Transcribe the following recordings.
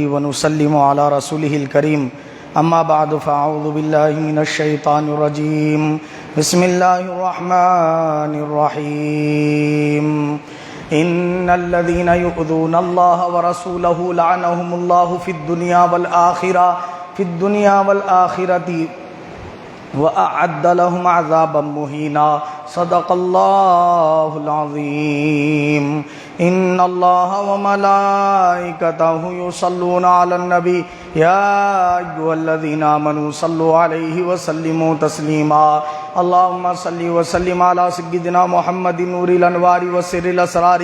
ونسلم على رسوله الكريم اما بعد فاعوذ بالله من الشيطان الرجيم بسم الله الرحمن الرحيم ان الذين يؤذون الله ورسوله لعنهم الله في الدنيا والآخرة وأعد لهم عذابا مهينا صدق الله العظيم ان الله وملائكته يصلون على النبي يا ايها الذين آمنوا صلوا عليه وسلموا تسليما اللهم صل وسلم على سيدنا محمد نور الانوار وسر الاسرار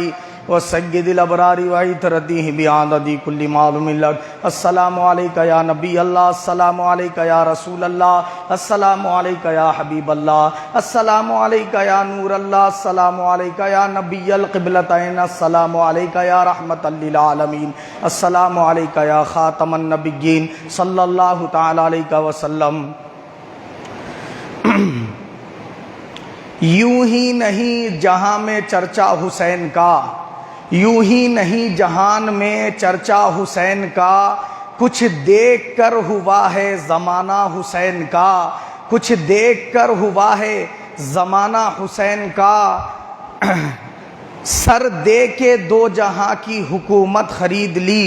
وسيد الابرار وعطرته بعدد كل معلوم لك السلام عليك يا نبي الله السلام عليك يا رسول الله السلام عليك يا حبيب الله السلام عليك يا نور الله السلام عليك يا نبي القبلتين السلام عليك يا رحمة للعالمين السلام عليك يا خاتم النبيين صلى الله تعالى عليك وسلم یوں ہی نہیں جہاں میں چرچا حسین کا، یوں ہی نہیں جہان میں چرچا حسین کا، کچھ دیکھ کر ہوا ہے زمانہ حسین کا، کچھ دیکھ کر ہوا ہے زمانہ حسین کا، سر دے کے دو جہاں کی حکومت خرید لی،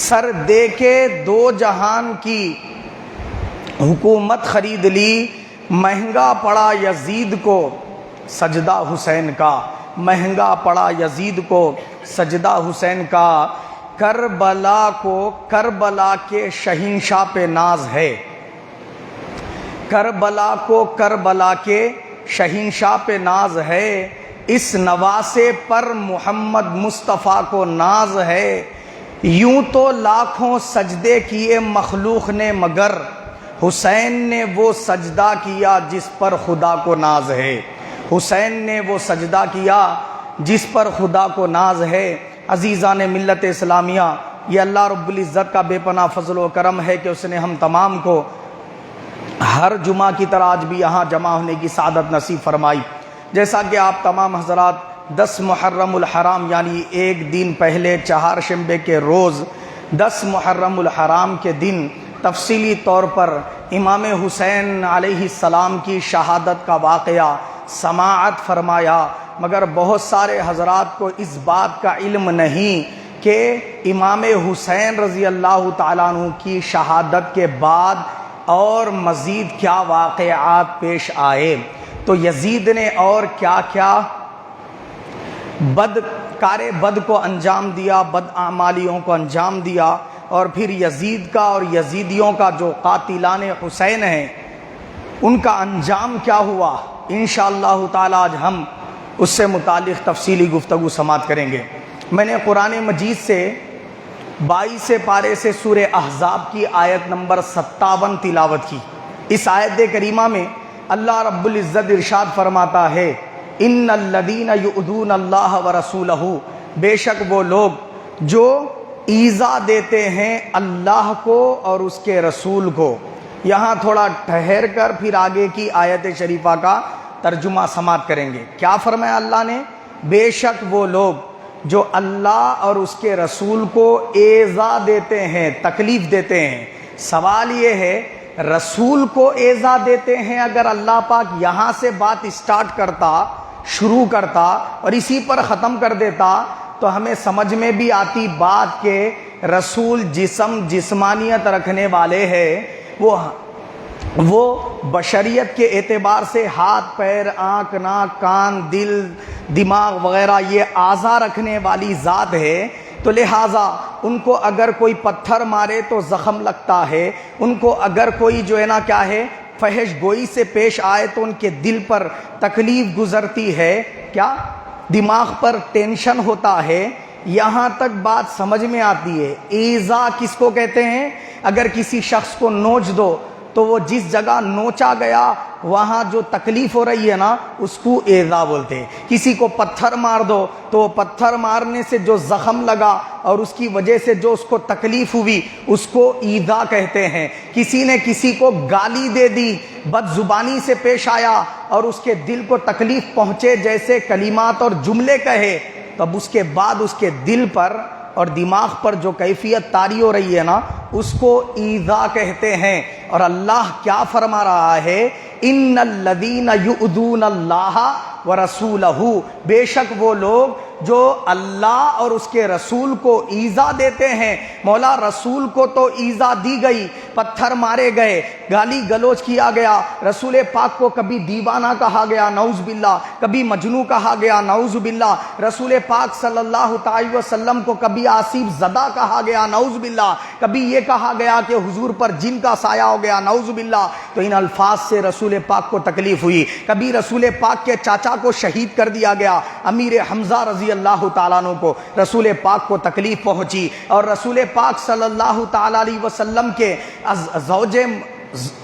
سر دے کے دو جہان کی حکومت خرید لی، مہنگا پڑا یزید کو سجدہ حسین کا، مہنگا پڑا یزید کو سجدہ حسین کا، کربلا کو کربلا کے شہنشاہ پہ ناز ہے، کربلا کو کربلا کے شہنشاہ پہ ناز ہے، اس نواسے پر محمد مصطفیٰ کو ناز ہے، یوں تو لاکھوں سجدے کیے مخلوق نے مگر حسین نے وہ سجدہ کیا جس پر خدا کو ناز ہے، حسین نے وہ سجدہ کیا جس پر خدا کو ناز ہے۔ عزیزان ملت اسلامیہ، یہ اللہ رب العزت کا بے پناہ فضل و کرم ہے کہ اس نے ہم تمام کو ہر جمعہ کی طرح آج بھی یہاں جمع ہونے کی سعادت نصیب فرمائی۔ جیسا کہ آپ تمام حضرات 10 محرم الحرام یعنی ایک دن پہلے چہارشنبے کے روز 10 محرم الحرام کے دن تفصیلی طور پر امام حسین علیہ السلام کی شہادت کا واقعہ سماعت فرمایا، مگر بہت سارے حضرات کو اس بات کا علم نہیں کہ امام حسین رضی اللہ تعالیٰ عنہ کی شہادت کے بعد اور مزید کیا واقعات پیش آئے، تو یزید نے اور کیا کیا کار بد کو انجام دیا، بد اعمالیوں کو انجام دیا، اور پھر یزید کا اور یزیدیوں کا جو قاتلان حسین ہیں ان کا انجام کیا ہوا، انشاءاللہ تعالی آج ہم اس سے متعلق تفصیلی گفتگو سماعت کریں گے۔ میں نے قرآن مجید سے 22 پارے سے سورہ احزاب کی آیت نمبر 57 تلاوت کی۔ اس آیت کریمہ میں اللہ رب العزت ارشاد فرماتا ہے ان الذین یؤذون اللہ ورسولہ، بے شک وہ لوگ جو ایذا دیتے ہیں اللہ کو اور اس کے رسول کو۔ یہاں تھوڑا ٹھہر کر پھر آگے کی آیت شریفہ کا ترجمہ سماعت کریں گے۔ کیا فرمایا اللہ نے؟ بے شک وہ لوگ جو اللہ اور اس کے رسول کو ایذا دیتے ہیں، تکلیف دیتے ہیں۔ سوال یہ ہے رسول کو ایذا دیتے ہیں، اگر اللہ پاک یہاں سے بات اسٹارٹ کرتا، شروع کرتا اور اسی پر ختم کر دیتا تو ہمیں سمجھ میں بھی آتی بات کہ رسول جسمانیت رکھنے والے ہیں، وہ بشریت کے اعتبار سے ہاتھ پیر آنکھ ناک کان دل دماغ وغیرہ یہ اعضاء رکھنے والی ذات ہے، تو لہٰذا ان کو اگر کوئی پتھر مارے تو زخم لگتا ہے، ان کو اگر کوئی جو ہے نا کیا ہے فحش گوئی سے پیش آئے تو ان کے دل پر تکلیف گزرتی ہے، کیا دماغ پر ٹینشن ہوتا ہے۔ یہاں تک بات سمجھ میں آتی ہے۔ ایذا کس کو کہتے ہیں؟ اگر کسی شخص کو نوچ دو تو وہ جس جگہ نوچا گیا وہاں جو تکلیف ہو رہی ہے نا اس کو ایذا بولتے ہیں۔ کسی کو پتھر مار دو تو وہ پتھر مارنے سے جو زخم لگا اور اس کی وجہ سے جو اس کو تکلیف ہوئی اس کو ایذا کہتے ہیں۔ کسی نے کسی کو گالی دے دی، بد زبانی سے پیش آیا اور اس کے دل کو تکلیف پہنچے، جیسے کلمات اور جملے کہے، تب اس کے بعد اس کے دل پر اور دماغ پر جو کیفیت طاری ہو رہی ہے نا، اس کو ایذا کہتے ہیں۔ اور اللہ کیا فرما رہا ہے؟ ان الذین یؤذون اللہ ورسولہ، بے شک وہ لوگ جو اللہ اور اس کے رسول کو ایذا دیتے ہیں۔ مولا رسول کو تو ایذا دی گئی، پتھر مارے گئے، گالی گلوچ کیا گیا، رسول پاک کو کبھی دیوانہ کہا گیا نعوذ باللہ، کبھی مجنوں کہا گیا نعوذ باللہ، رسول پاک صلی اللہ تعالی وسلم کو کبھی آصف زدہ کہا گیا نعوذ باللہ، کبھی یہ کہا گیا کہ حضور پر جن کا سایہ ہو گیا نعوذ باللہ۔ تو ان الفاظ سے رسول پاک کو تکلیف ہوئی۔ کبھی رسول پاک کے چاچا کو شہید کر دیا گیا، امیر حمزہ رضی اللہ تعالیٰ عنہ کو، رسول پاک کو تکلیف پہنچی۔ اور رسول پاک صلی اللہ تعالیٰ علیہ وسلم کے زوج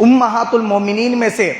امہات المومنین میں سے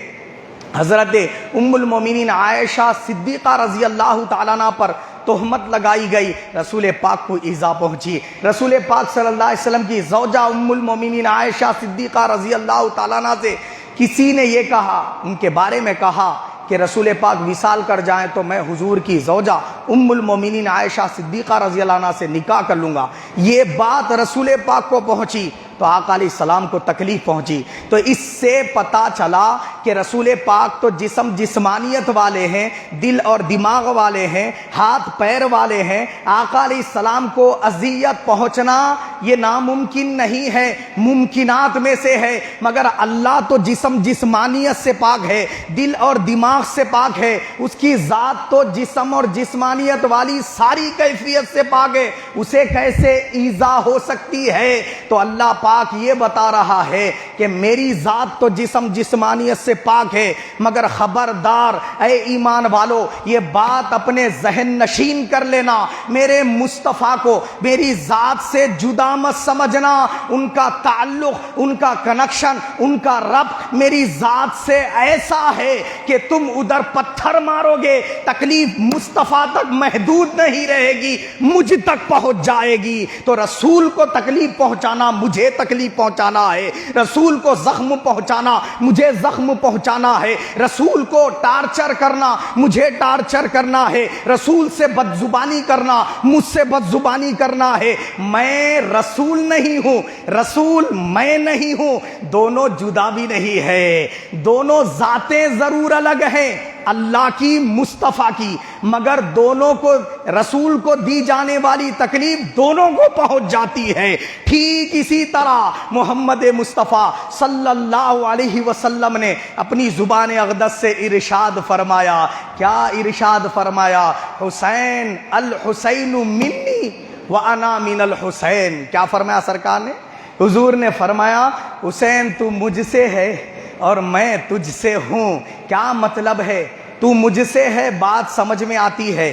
حضرت ام المومنین عائشہ صدیقہ رضی اللہ تعالیٰ عنہ پر تہمت لگائی گئی، رسول پاک کو ایذا پہنچی۔ رسول پاک صلی اللہ علیہ وسلم کی زوجہ ام المومنین عائشہ صدیقہ رضی اللہ تعالیٰ عنہ سے کسی نے یہ کہا، ان کے بارے میں کہا کہ رسول پاک وصال کر جائیں تو میں حضور کی زوجہ ام المومنین عائشہ صدیقہ رضی اللہ عنہ سے نکاح کر لوں گا۔ یہ بات رسول پاک کو پہنچی تو آقا علیہ السلام کو تکلیف پہنچی۔ تو اس سے پتا چلا کہ رسول پاک تو جسمانیت والے ہیں، دل اور دماغ والے ہیں، ہاتھ پیر والے ہیں۔ آقا علیہ السلام کو اذیت پہنچنا یہ ناممکن نہیں ہے، ممکنات میں سے ہے، مگر اللہ تو جسمانیت سے پاک ہے، دل اور دماغ سے پاک ہے، اس کی ذات تو جسم اور جسمانیت والی ساری کیفیت سے پاک ہے، اسے کیسے ایذا ہو سکتی ہے؟ تو اللہ پاک یہ بتا رہا ہے کہ میری ذات تو جسمانیت سے پاک ہے، مگر خبردار اے ایمان والو، یہ بات اپنے ذہن نشین کر لینا، میرے مصطفیٰ کو میری ذات سے جدا مت سمجھنا، ان کا تعلق، ان کا کنیکشن، ان کا ربط میری ذات سے ایسا ہے کہ تم ادھر پتھر مارو گے، تکلیف مصطفیٰ تک محدود نہیں رہے گی، مجھ تک پہنچ جائے گی۔ تو رسول کو تکلیف پہنچانا مجھے تکلیف پہنچانا ہے، رسول کو زخم پہنچانا مجھے زخم پہنچانا ہے، رسول کو ٹارچر کرنا مجھے ٹارچر کرنا ہے، رسول سے بدزبانی کرنا مجھ سے بدزبانی کرنا ہے۔ میں رسول نہیں ہوں، رسول میں نہیں ہوں، دونوں جدا بھی نہیں ہے، دونوں ذاتیں ضرور الگ ہیں، اللہ کی مصطفیٰ کی، مگر دونوں کو رسول کو دی جانے والی تکلیف دونوں کو پہنچ جاتی ہے۔ ٹھیک اسی طرح محمد مصطفیٰ صلی اللہ علیہ وسلم نے اپنی زبان اقدس سے ارشاد فرمایا، کیا ارشاد فرمایا؟ حسین الحسین منی وانا من الحسین۔ کیا فرمایا سرکار نے؟ حضور نے فرمایا حسین تو مجھ سے ہے اور میں تجھ سے ہوں۔ کیا مطلب ہے؟ تو مجھ سے ہے بات سمجھ میں آتی ہے،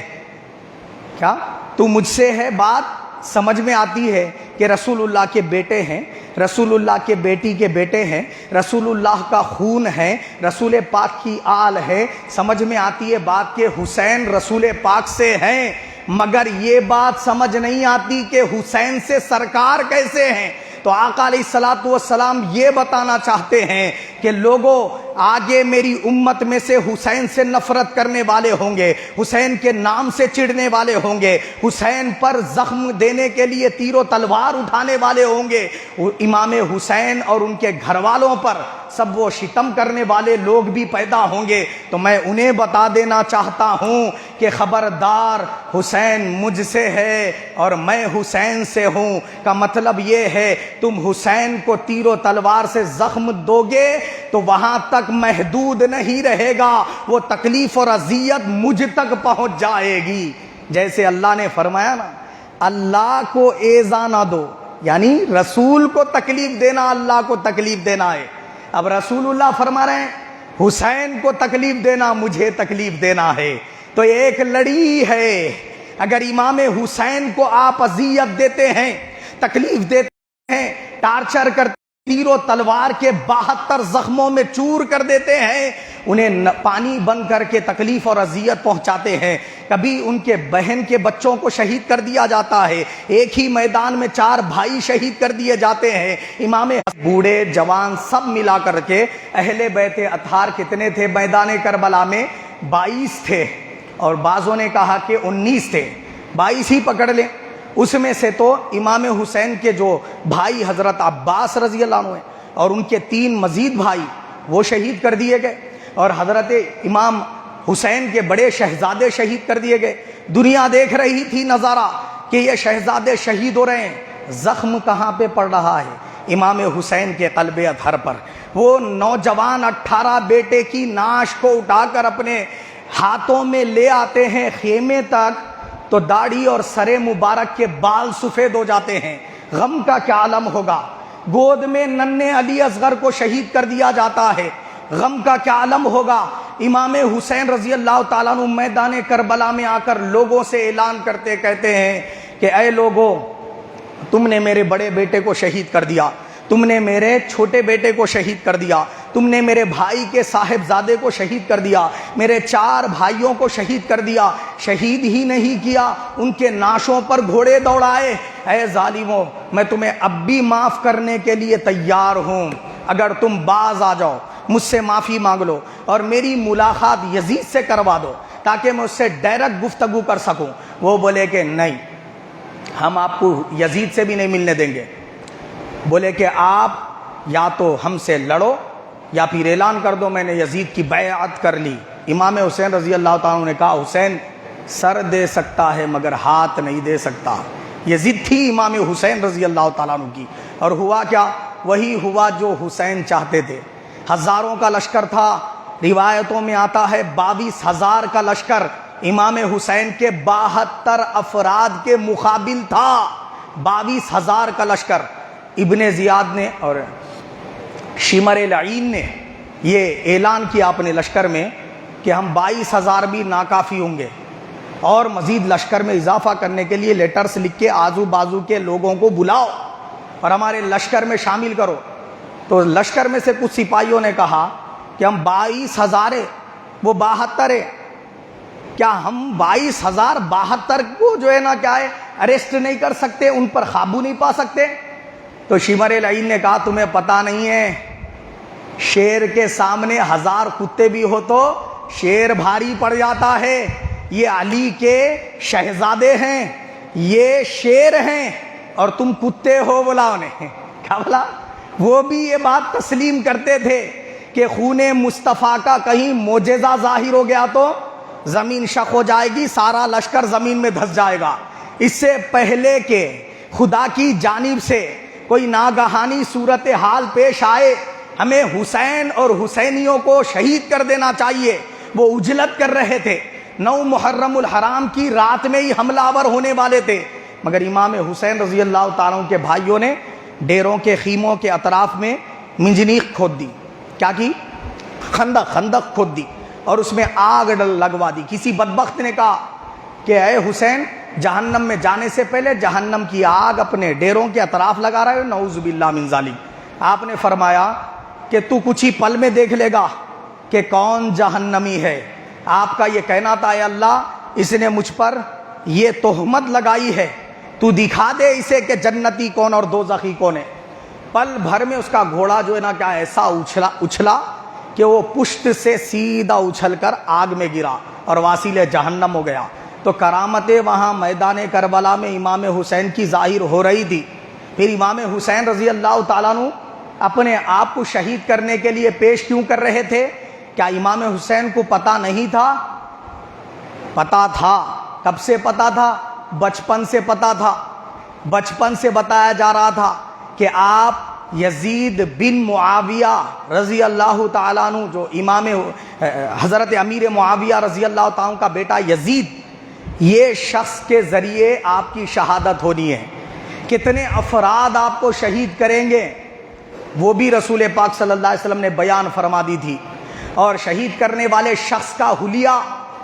کیا تو مجھ سے ہے بات سمجھ میں آتی ہے کہ رسول اللہ کے بیٹے ہیں، رسول اللہ کے بیٹی کے بیٹے ہیں، رسول اللہ کا خون ہے، رسول پاک کی آل ہے، سمجھ میں آتی ہے بات کہ حسین رسول پاک سے ہیں، مگر یہ بات سمجھ نہیں آتی کہ حسین سے سرکار کیسے ہیں۔ تو آقا علیہ الصلوۃ والسلام یہ بتانا چاہتے ہیں کہ لوگوں آگے میری امت میں سے حسین سے نفرت کرنے والے ہوں گے، حسین کے نام سے چڑھنے والے ہوں گے، حسین پر زخم دینے کے لیے تیر و تلوار اٹھانے والے ہوں گے، امام حسین اور ان کے گھر والوں پر سب وہ ستم کرنے والے لوگ بھی پیدا ہوں گے۔ تو میں انہیں بتا دینا چاہتا ہوں کہ خبردار حسین مجھ سے ہے اور میں حسین سے ہوں، کا مطلب یہ ہے تم حسین کو تیر و تلوار سے زخم دو گے تو وہاں تک محدود نہیں رہے گا، وہ تکلیف اور اذیت مجھ تک پہنچ جائے گی۔ جیسے اللہ نے فرمایا نا، اللہ کو ایذا نہ دو، یعنی رسول کو تکلیف دینا اللہ کو تکلیف دینا ہے۔ اب رسول اللہ فرما رہے ہیں حسین کو تکلیف دینا مجھے تکلیف دینا ہے، تو ایک لڑی ہے۔ اگر امام حسین کو آپ اذیت دیتے ہیں، تکلیف دیتے ہیں، ٹارچر کرتے، تیر و تلوار کے 72 زخموں میں چور کر دیتے ہیں، انہیں پانی بن کر کے تکلیف اور اذیت پہنچاتے ہیں، کبھی ان کے بہن کے بچوں کو شہید کر دیا جاتا ہے، ایک ہی میدان میں 4 بھائی شہید کر دیے جاتے ہیں، امام بوڑھے جوان سب ملا کر کے اہل بیت اطہار کتنے تھے میدان کربلا میں؟ 22 تھے، اور بعضوں نے کہا کہ 19 تھے، 22 ہی پکڑ لیں۔ اس میں سے تو امام حسین کے جو بھائی حضرت عباس رضی اللہ عنہ ہیں اور ان کے 3 مزید بھائی وہ شہید کر دیے گئے، اور حضرت امام حسین کے بڑے شہزادے شہید کر دیے گئے۔ دنیا دیکھ رہی تھی نظارہ کہ یہ شہزادے شہید ہو رہے ہیں، زخم کہاں پہ پڑ رہا ہے؟ امام حسین کے قلب اطہر پر۔ وہ نوجوان 18 بیٹے کی نعش کو اٹھا کر اپنے ہاتھوں میں لے آتے ہیں خیمے تک، تو داڑھی اور سر مبارک کے بال سفید ہو جاتے ہیں۔ غم کا کیا عالم ہوگا؟ گود میں ننھے علی اصغر کو شہید کر دیا جاتا ہے، غم کا کیا عالم ہوگا؟ امام حسین رضی اللہ تعالیٰ عنہ میدان کربلا میں آ کر لوگوں سے اعلان کرتے کہتے ہیں کہ اے لوگوں، تم نے میرے بڑے بیٹے کو شہید کر دیا، تم نے میرے چھوٹے بیٹے کو شہید کر دیا، تم نے میرے بھائی کے صاحبزادے کو شہید کر دیا، میرے 4 بھائیوں کو شہید کر دیا، شہید ہی نہیں کیا، ان کے نعشوں پر گھوڑے دوڑائے۔ اے ظالموں، میں تمہیں اب بھی معاف کرنے کے لیے تیار ہوں، اگر تم باز آ جاؤ، مجھ سے معافی مانگ لو اور میری ملاقات یزید سے کروا دو تاکہ میں اس سے ڈائریکٹ گفتگو کر سکوں۔ وہ بولے کہ نہیں، ہم آپ کو یزید سے بھی نہیں ملنے دیں گے۔ بولے کہ آپ یا تو ہم سے لڑو یا پھر اعلان کر دو میں نے یزید کی بیعت کر لی۔ امام حسین رضی اللہ تعالیٰ عنہ نے کہا حسین سر دے سکتا ہے مگر ہاتھ نہیں دے سکتا۔ یہ ضد تھی امام حسین رضی اللہ تعالیٰ عنہ کی، اور ہوا کیا؟ وہی ہوا جو حسین چاہتے تھے۔ ہزاروں کا لشکر تھا، روایتوں میں آتا ہے 22,000 کا لشکر امام حسین کے 72 افراد کے مقابل تھا۔ 22,000 کا لشکر۔ ابن زیاد نے اور شمر العین نے یہ اعلان کیا اپنے لشکر میں کہ ہم 22,000 بھی ناکافی ہوں گے، اور مزید لشکر میں اضافہ کرنے کے لیے لیٹرز لکھ کے آزو بازو کے لوگوں کو بلاؤ اور ہمارے لشکر میں شامل کرو۔ تو لشکر میں سے کچھ سپاہیوں نے کہا کہ ہم 22,000 ہے، وہ 72 ہے، کیا ہم 22,072 کو جو ہے نا کیا ہے اریسٹ نہیں کر سکتے، ان پر قابو نہیں پا سکتے؟ تو شمر العین نے کہا تمہیں پتہ نہیں ہے، شیر کے سامنے 1000 کتے بھی ہو تو شیر بھاری پڑ جاتا ہے۔ یہ علی کے شہزادے ہیں، یہ شیر ہیں اور تم کتے ہو۔ بولا انہیں، کیا بولا؟ وہ بھی یہ بات تسلیم کرتے تھے کہ خون مصطفیٰ کا کہیں معجزہ ظاہر ہو گیا تو زمین شق ہو جائے گی، سارا لشکر زمین میں دھس جائے گا۔ اس سے پہلے کہ خدا کی جانب سے کوئی ناگہانی صورتحال پیش آئے، ہمیں حسین اور حسینیوں کو شہید کر دینا چاہیے۔ وہ اجلت کر رہے تھے، 9 محرم الحرام کی رات میں ہی حملہ آور ہونے والے تھے، مگر امام حسین رضی اللہ تعالیٰ عنہ کے بھائیوں نے ڈیروں کے خیموں کے اطراف میں منجنیق کھود دی۔ کیا کی؟ خندق کھود دی اور اس میں آگ لگوا دی۔ کسی بدبخت نے کہا کہ اے حسین، جہنم میں جانے سے پہلے جہنم کی آگ اپنے ڈیروں کے اطراف لگا رہے ہو، نعوذ باللہ من ذالک۔ آپ نے فرمایا کہ تو کچھ ہی پل میں دیکھ لے گا کہ کون جہنمی ہے۔ آپ کا یہ کہنا تھا اے اللہ، اس نے مجھ پر یہ تہمت لگائی ہے، تو دکھا دے اسے کہ جنتی کون اور دوزخی کون ہے۔ پل بھر میں اس کا گھوڑا جو ہے نا کیا ایسا اچھلا کہ وہ پشت سے سیدھا اچھل کر آگ میں گرا اور واصل جہنم ہو گیا۔ تو کرامتیں وہاں میدان کربلا میں امام حسین کی ظاہر ہو رہی تھی۔ پھر امام حسین رضی اللہ تعالیٰ عنہ اپنے آپ کو شہید کرنے کے لیے پیش کیوں کر رہے تھے؟ کیا امام حسین کو پتہ نہیں تھا؟ پتہ تھا۔ کب سے پتہ تھا؟ بچپن سے پتہ تھا۔ بچپن سے بتایا جا رہا تھا کہ آپ یزید بن معاویہ رضی اللہ تعالیٰ عنہ، جو امام حضرت امیر معاویہ رضی اللہ تعالیٰ عنہ کا بیٹا یزید، یہ شخص کے ذریعے آپ کی شہادت ہونی ہے۔ کتنے افراد آپ کو شہید کریں گے وہ بھی رسول پاک صلی اللہ علیہ وسلم نے بیان فرما دی تھی، اور شہید کرنے والے شخص کا حلیہ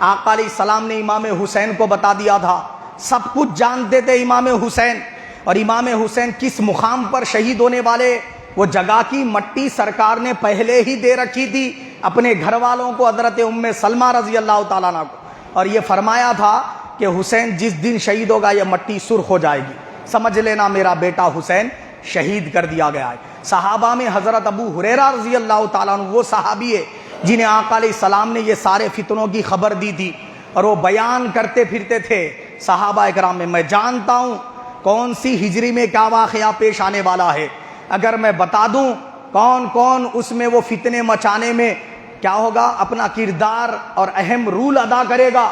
آقا علیہ السلام نے امام حسین کو بتا دیا تھا۔ سب کچھ جانتے تھے امام حسین، اور امام حسین کس مقام پر شہید ہونے والے، وہ جگہ کی مٹی سرکار نے پہلے ہی دے رکھی تھی اپنے گھر والوں کو، حضرت ام سلمہ رضی اللہ تعالیٰ عنہ کو، اور یہ فرمایا تھا کہ حسین جس دن شہید ہوگا یہ مٹی سرخ ہو جائے گی، سمجھ لینا میرا بیٹا حسین شہید کر دیا گیا ہے۔ صحابہ میں حضرت ابو ہریرہ رضی اللہ تعالیٰ عنہ وہ صحابی ہے جنہیں آقا علیہ السلام نے یہ سارے فتنوں کی خبر دی تھی، اور وہ بیان کرتے پھرتے تھے صحابہ اکرام میں، میں جانتا ہوں کون سی ہجری میں کیا واقعہ پیش آنے والا ہے، اگر میں بتا دوں کون کون اس میں وہ فتنے مچانے میں کیا ہوگا، اپنا کردار اور اہم رول ادا کرے گا،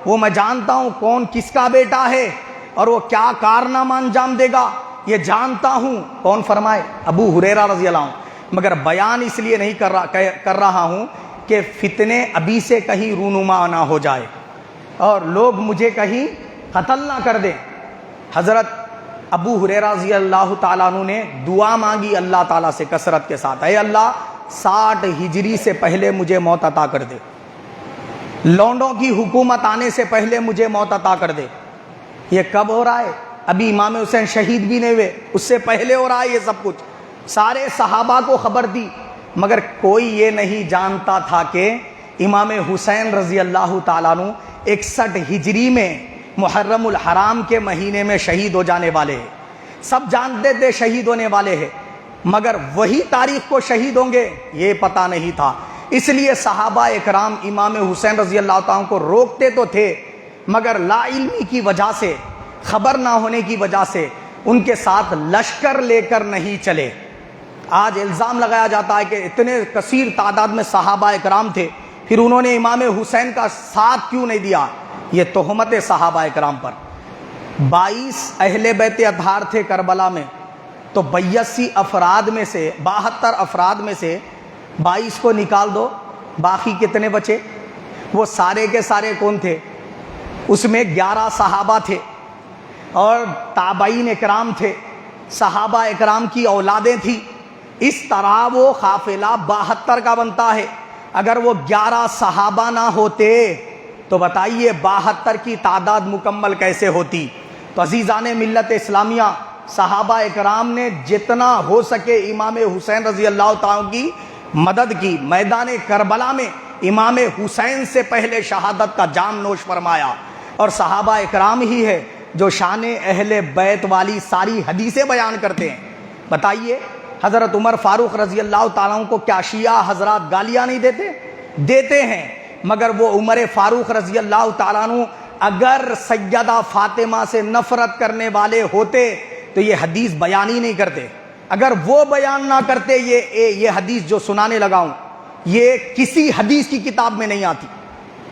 وہ میں جانتا ہوں کون کس کا بیٹا ہے اور وہ کیا کارنامہ انجام دے گا، یہ جانتا ہوں۔ کون فرمائے؟ ابو ہریرہ رضی اللہ عنہ۔ مگر بیان اس لیے نہیں کر رہا ہوں کہ فتنے ابھی سے کہیں رونما نہ ہو جائے اور لوگ مجھے کہیں قتل نہ کر دیں۔ حضرت ابو ہریرہ رضی اللہ تعالیٰ عنہ نے دعا مانگی اللہ تعالیٰ سے کثرت کے ساتھ، اے اللہ 60 ہجری سے پہلے مجھے موت عطا کر دے، لونڈوں کی حکومت آنے سے پہلے مجھے موت عطا کر دے۔ یہ کب ہو رہا ہے؟ ابھی امام حسین شہید بھی نہیں ہوئے، اس سے پہلے ہو رہا ہے یہ سب کچھ۔ سارے صحابہ کو خبر دی، مگر کوئی یہ نہیں جانتا تھا کہ امام حسین رضی اللہ تعالیٰ عنہ 61 ہجری میں محرم الحرام کے مہینے میں شہید ہو جانے والے ہیں۔ سب جانتے تھے شہید ہونے والے ہیں، مگر وہی تاریخ کو شہید ہوں گے یہ پتہ نہیں تھا۔ اس لیے صحابہ اکرام امام حسین رضی اللہ تعالیٰ کو روکتے تو تھے، مگر لا علمی کی وجہ سے، خبر نہ ہونے کی وجہ سے ان کے ساتھ لشکر لے کر نہیں چلے۔ آج الزام لگایا جاتا ہے کہ اتنے کثیر تعداد میں صحابہ اکرام تھے، پھر انہوں نے امام حسین کا ساتھ کیوں نہیں دیا؟ یہ تہمت صحابہ اکرام پر۔ 22 اہل بیت اطہار تھے کربلا میں، تو 82 افراد میں سے 72 افراد میں سے 22 کو نکال دو، باقی کتنے بچے؟ وہ سارے کے سارے کون تھے؟ اس میں 11 صحابہ تھے اور تابعین اکرام تھے، صحابہ اکرام کی اولادیں تھیں۔ اس طرح وہ قافلہ 72 کا بنتا ہے۔ اگر وہ 11 صحابہ نہ ہوتے تو بتائیے 72 کی تعداد مکمل کیسے ہوتی؟ تو عزیزان ملت اسلامیہ، صحابہ اکرام نے جتنا ہو سکے امام حسین رضی اللہ تعالیٰ کی مدد کی۔ میدان کربلا میں امام حسین سے پہلے شہادت کا جام نوش فرمایا، اور صحابہ اکرام ہی ہے جو شان اہل بیت والی ساری حدیثیں بیان کرتے ہیں۔ بتائیے حضرت عمر فاروق رضی اللہ تعالیٰ کو کیا شیعہ حضرات گالیاں نہیں دیتے؟ دیتے ہیں، مگر وہ عمر فاروق رضی اللہ تعالیٰ عنہ اگر سیدہ فاطمہ سے نفرت کرنے والے ہوتے تو یہ حدیث بیان ہی نہیں کرتے۔ اگر وہ بیان نہ کرتے یہ حدیث جو سنانے لگا ہوں، یہ کسی حدیث کی کتاب میں نہیں آتی۔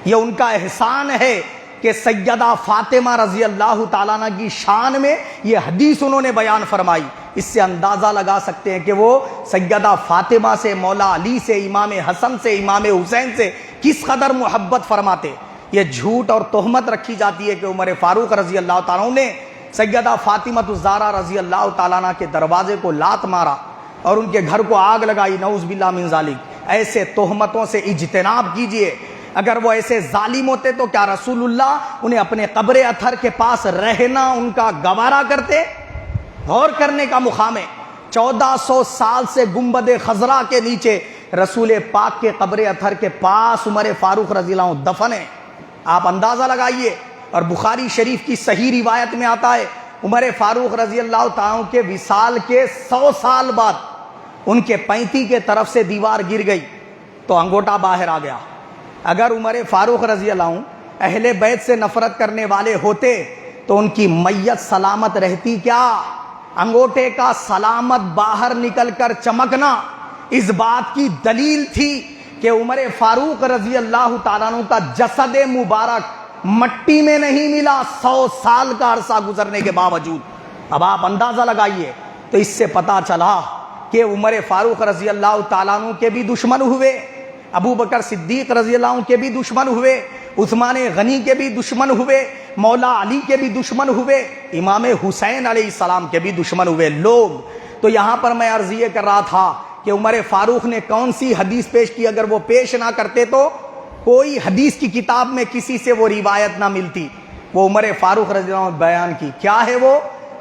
یہ ان کا احسان ہے کہ سیدہ فاطمہ رضی اللہ تعالیٰ عنہ کی شان میں یہ حدیث انہوں نے بیان فرمائی۔ اس سے اندازہ لگا سکتے ہیں کہ وہ سیدہ فاطمہ سے، مولا علی سے، امام حسن سے، امام حسین سے کس قدر محبت فرماتے۔ یہ جھوٹ اور تہمت رکھی جاتی ہے کہ عمر فاروق رضی اللہ تعالیٰ نے سیدہ فاطمہ الزہرا رضی اللہ تعالیٰ عنہ کے دروازے کو لات مارا اور ان کے گھر کو آگ لگائی، نعوذ باللہ من ذالک۔ ایسے تہمتوں سے اجتناب کیجئے۔ اگر وہ ایسے ظالم ہوتے تو کیا رسول اللہ انہیں اپنے قبر اطہر کے پاس رہنا ان کا گوارا کرتے؟ غور کرنے کا مقام ہے۔ 1400 سال سے گنبد خضرا کے نیچے رسول پاک کے قبر اطہر کے پاس عمر فاروق رضی اللہ عنہ دفن ہے۔ آپ اندازہ لگائیے۔ اور بخاری شریف کی صحیح روایت میں آتا ہے عمر فاروق رضی اللہ تعالیٰ کے وصال کے 100 سال بعد ان کے 35 کے طرف سے دیوار گر گئی تو انگوٹا باہر آ گیا۔ اگر عمر فاروق رضی اللہ عنہ اہل بیت سے نفرت کرنے والے ہوتے تو ان کی میت سلامت رہتی کیا؟ انگوٹے کا سلامت باہر نکل کر چمکنا اس بات کی دلیل تھی کہ عمر فاروق رضی اللہ تعالیٰ عنہ کا جسد مبارک مٹی میں نہیں ملا 100 سال کا عرصہ گزرنے کے باوجود۔ اب آپ اندازہ لگائیے۔ تو اس سے پتا چلا کہ عمر فاروق رضی اللہ تعالیٰ عنہ کے بھی دشمن ہوئے، ابو بکر صدیق رضی اللہ عنہ کے بھی دشمن ہوئے، عثمان غنی کے بھی دشمن ہوئے، مولا علی کے بھی دشمن ہوئے، امام حسین علیہ السلام کے بھی دشمن ہوئے لوگ۔ تو یہاں پر میں عرض یہ کر رہا تھا کہ عمر فاروق نے کون سی حدیث پیش کی؟ اگر وہ پیش نہ کرتے تو کوئی حدیث کی کتاب میں کسی سے وہ روایت نہ ملتی۔ وہ عمر فاروق رضی اللہ عنہ بیان کی۔ کیا ہے وہ؟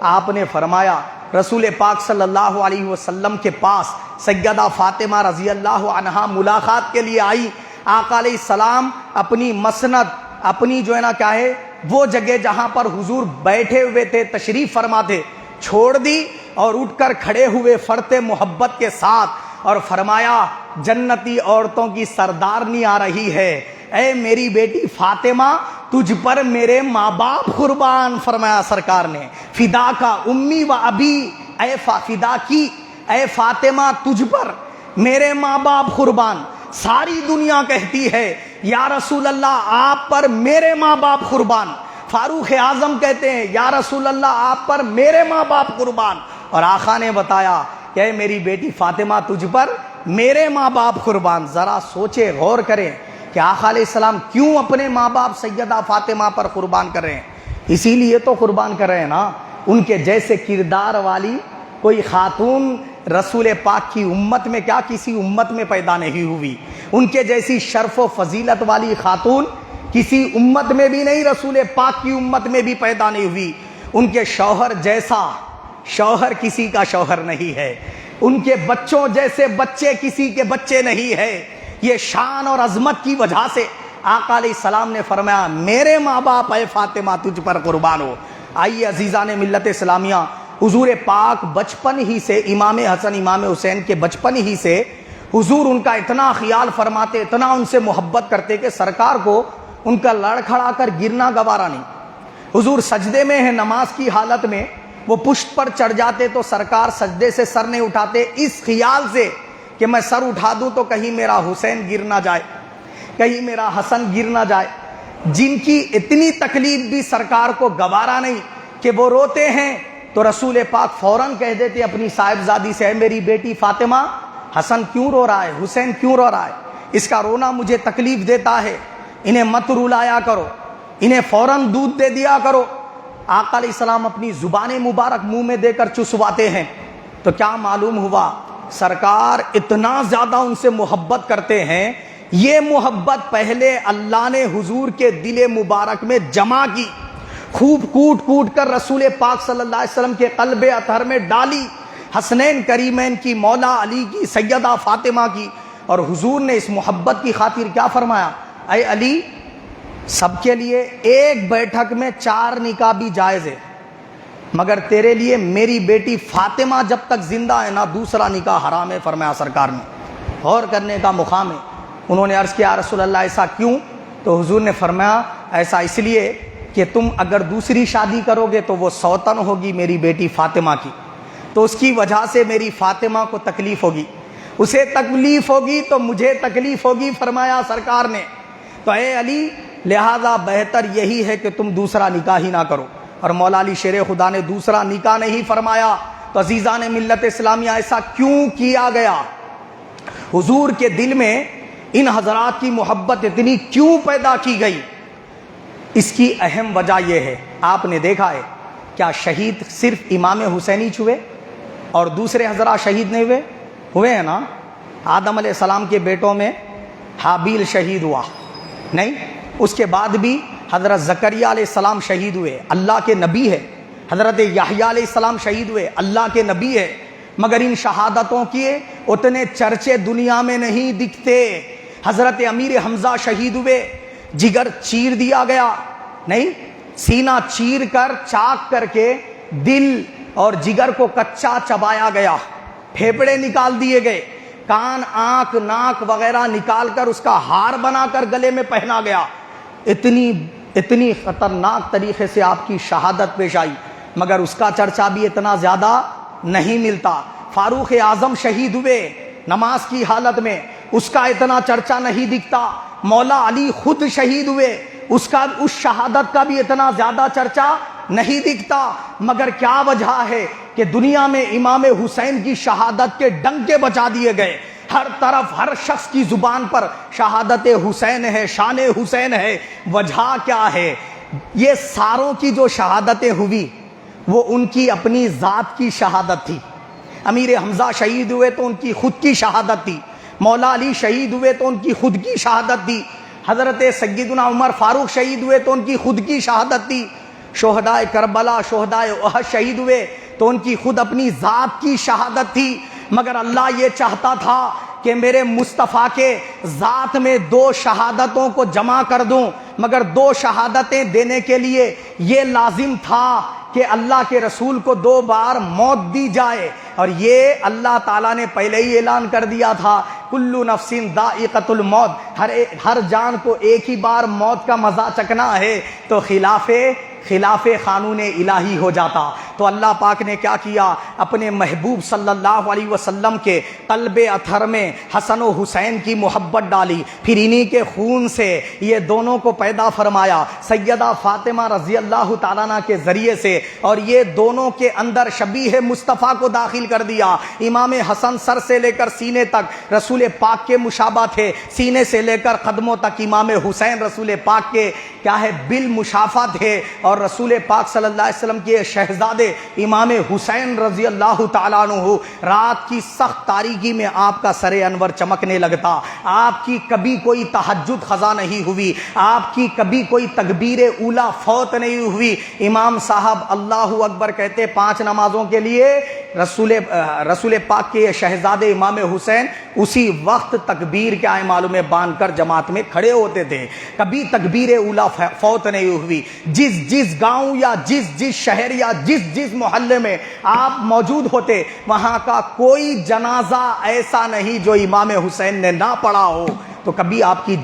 آپ نے فرمایا رسول پاک صلی اللہ علیہ وسلم کے پاس سیدہ فاطمہ رضی اللہ عنہا ملاقات کے لیے آئی۔ آقا علیہ السلام اپنی مسند، اپنی جو ہے نا کیا ہے وہ جگہ جہاں پر حضور بیٹھے ہوئے تھے، تشریف فرما تھے، چھوڑ دی اور اٹھ کر کھڑے ہوئے فرتے محبت کے ساتھ اور فرمایا جنتی عورتوں کی سردارنی آ رہی ہے، اے میری بیٹی فاطمہ تجھ پر میرے ماں باپ قربان، فرمایا سرکار نے، فدا کا امی و ابی، فدا کی اے فاطمہ تجھ پر میرے ماں باپ قربان۔ ساری دنیا کہتی ہے یا رسول اللہ آپ پر میرے ماں باپ قربان۔ فاروق اعظم کہتے ہیں یا رسول اللہ آپ پر میرے ماں باپ قربان، اور آقا نے بتایا کہ اے میری بیٹی فاطمہ تجھ پر میرے ماں باپ قربان۔ ذرا سوچے، غور کریں کہ آقا علیہ السلام کیوں اپنے ماں باپ سیدہ فاطمہ پر قربان کر رہے ہیں؟ اسی لیے تو قربان کر رہے ہیں نا، ان کے جیسے کردار والی کوئی خاتون رسول پاک کی امت میں کیا کسی امت میں پیدا نہیں ہوئی، ان کے جیسی شرف و فضیلت والی خاتون کسی امت میں بھی نہیں، رسول پاک کی امت میں بھی پیدا نہیں ہوئی۔ ان کے شوہر جیسا شوہر کسی کا شوہر نہیں ہے، ان کے بچوں جیسے بچے کسی کے بچے نہیں ہے۔ یہ شان اور عظمت کی وجہ سے آقا علیہ السلام نے فرمایا میرے ماں باپ اے فاطمہ تجھ پر قربان ہو۔ آئیے عزیزان ملت اسلامیہ، حضور پاک بچپن ہی سے امام حسن امام حسین کے بچپن ہی سے حضور ان کا اتنا خیال فرماتے، اتنا ان سے محبت کرتے کہ سرکار کو ان کا لڑ کھڑا کر گرنا گوارا نہیں۔ حضور سجدے میں ہیں، نماز کی حالت میں وہ پشت پر چڑھ جاتے تو سرکار سجدے سے سر نہیں اٹھاتے، اس خیال سے کہ میں سر اٹھا دوں تو کہیں میرا حسین گر نہ جائے، کہیں میرا حسن گر نہ جائے۔ جن کی اتنی تکلیف بھی سرکار کو گوارا نہیں کہ وہ روتے ہیں تو رسول پاک فوراً کہہ دیتے اپنی صاحبزادی سے، اے میری بیٹی فاطمہ حسن کیوں رو رہا ہے، حسین کیوں رو رہا ہے، اس کا رونا مجھے تکلیف دیتا ہے، انہیں مت رلایا کرو، انہیں فوراً دودھ دے دیا کرو۔ آقا علیہ السلام اپنی زبان مبارک منہ میں دے کر چسواتے ہیں تو کیا معلوم ہوا، سرکار اتنا زیادہ ان سے محبت کرتے ہیں، یہ محبت پہلے اللہ نے حضور کے دل مبارک میں جمع کی، خوب کوٹ کوٹ کر رسول پاک صلی اللہ علیہ وسلم کے قلب اطہر میں ڈالی، حسنین کریمین کی، مولا علی کی، سیدہ فاطمہ کی۔ اور حضور نے اس محبت کی خاطر کیا فرمایا، اے علی سب کے لیے ایک بیٹھک میں 4 نکاح بھی جائز ہے، مگر تیرے لیے میری بیٹی فاطمہ جب تک زندہ ہے نا دوسرا نکاح حرام ہے، فرمایا سرکار نے۔ غور کرنے کا مقام ہے۔ انہوں نے عرض کیا رسول اللہ ایسا کیوں؟ تو حضور نے فرمایا ایسا اس لیے کہ تم اگر دوسری شادی کرو گے تو وہ سوتن ہوگی میری بیٹی فاطمہ کی، تو اس کی وجہ سے میری فاطمہ کو تکلیف ہوگی، اسے تکلیف ہوگی تو مجھے تکلیف ہوگی، فرمایا سرکار نے۔ تو اے علی لہذا بہتر یہی ہے کہ تم دوسرا نکاح ہی نہ کرو۔ اور مولا علی شیر خدا نے دوسرا نکاح نہیں فرمایا۔ تو عزیزان ملت اسلامیہ ایسا کیوں کیا گیا؟ حضور کے دل میں ان حضرات کی محبت اتنی کیوں پیدا کی گئی؟ اس کی اہم وجہ یہ ہے، آپ نے دیکھا ہے کیا شہید صرف امام حسینی ہوئے اور دوسرے حضرات شہید نہیں ہوئے؟ ہوئے ہیں نا۔ آدم علیہ السلام کے بیٹوں میں حابیل شہید ہوا نہیں، اس کے بعد بھی حضرت زکریا علیہ السلام شہید ہوئے، اللہ کے نبی ہے۔ حضرت یحییٰ علیہ السلام شہید ہوئے، اللہ کے نبی ہے، مگر ان شہادتوں کے اتنے چرچے دنیا میں نہیں دکھتے۔ حضرت امیر حمزہ شہید ہوئے، جگر چیر دیا گیا نہیں، سینہ چیر کر چاک کر کے دل اور جگر کو کچا چبایا گیا، پھیپڑے نکال دیے گئے، کان آنکھ ناک وغیرہ نکال کر اس کا ہار بنا کر گلے میں پہنا گیا۔ اتنی خطرناک طریقے سے آپ کی شہادت پیش آئی، مگر اس کا چرچا بھی اتنا زیادہ نہیں ملتا۔ فاروق اعظم شہید ہوئے نماز کی حالت میں، اس کا اتنا چرچا نہیں دکھتا۔ مولا علی خود شہید ہوئے، اس شہادت کا بھی اتنا زیادہ چرچا نہیں دکھتا، مگر کیا وجہ ہے کہ دنیا میں امام حسین کی شہادت کے ڈنکے بجا دیے گئے، ہر طرف ہر شخص کی زبان پر شہادت حسین ہے، شان حسین ہے۔ وجہ کیا ہے؟ یہ ساروں کی جو شہادتیں ہوئی وہ ان کی اپنی ذات کی شہادت تھی۔ امیر حمزہ شہید ہوئے تو ان کی خود کی شہادت تھی، مولا علی شہید ہوئے تو ان کی خود کی شہادت تھی، حضرت سیدنا عمر فاروق شہید ہوئے تو ان کی خود کی شہادت تھی، شہدائے کربلا شہدائے احد شہید ہوئے تو ان کی خود اپنی ذات کی شہادت تھی۔ مگر اللہ یہ چاہتا تھا کہ میرے مصطفیٰ کے ذات میں 2 شہادتوں کو جمع کر دوں، مگر 2 شہادتیں دینے کے لیے یہ لازم تھا کہ اللہ کے رسول کو 2 بار موت دی جائے، اور یہ اللہ تعالیٰ نے پہلے ہی اعلان کر دیا تھا کلو نفسین ذائقۃ الموت، ہر جان کو ایک ہی بار موت کا مزہ چکھنا ہے، تو خلاف قانون الہی ہو جاتا۔ تو اللہ پاک نے کیا کیا، اپنے محبوب صلی اللہ علیہ وسلم کے قلب اطہر میں حسن و حسین کی محبت ڈالی، پھر انہی کے خون سے یہ دونوں کو پیدا فرمایا سیدہ فاطمہ رضی اللہ تعالیٰ عنہ کے ذریعے سے، اور یہ دونوں کے اندر شبیہ مصطفیٰ کو داخل کر دیا۔ امام حسن سر سے لے کر سینے تک رسول پاک کے مشابہ تھے، سینے سے لے کر قدموں تک امام حسین رسول پاک کے کیا ہے بالمشافہ تھے، اور رسول پاک صلی اللہ علیہ وسلم کے شہزادے امام حسین رضی اللہ تعالیٰ عنہ، رات کی سخت تاریکی میں آپ کا سر انور چمکنے لگتا، آپ کی کبھی کوئی تہجد قضا نہیں ہوئی، آپ کی کبھی کوئی تکبیر اولیٰ فوت نہیں ہوئی۔ امام صاحب اللہ اکبر کہتے 5 نمازوں کے لیے، رسول پاک کے شہزادے امام حسین اسی وقت تکبیر کیا ہے معلوم ہے باندھ کر جماعت میں کھڑے ہوتے تھے، کبھی تکبیر اولیٰ فوت نہیں ہوئی۔ جس گاؤں یا جس شہر یا جس محلے میں آپ موجود ہوتے، وہاں کا کوئی جنازہ ایسا نہیں جو امام حسین نے نہ پڑھا ہو، تو کبھی آپ کی